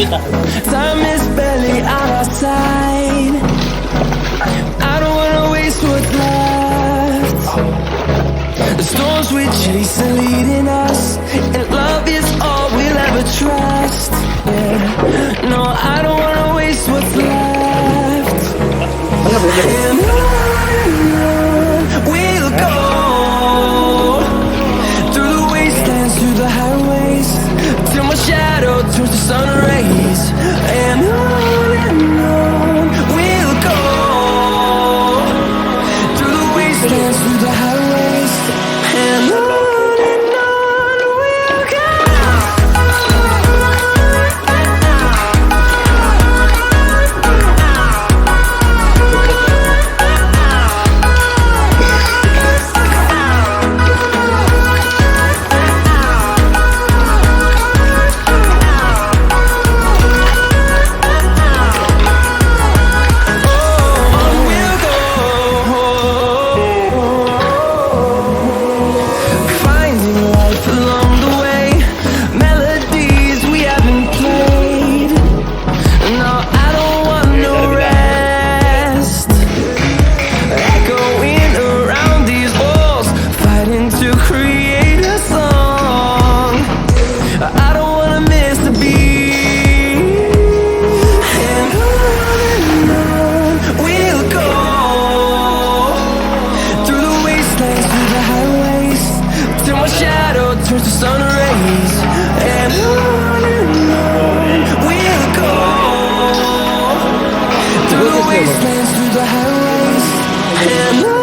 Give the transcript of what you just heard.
Time is barely on our side. I don't wanna waste what's left. The storms we chase are leading us, and love is all we'll ever trust. Yeah, no, I don't wanna waste what's left. And on we'll go, through the wastelands, through the highways, till my shadow turns to sun rays. And on we'll go, through the wastelands, through the highways, and on we'll go. Turns to sun rays, and on we'll go, through the wastelands, through the highways, and on.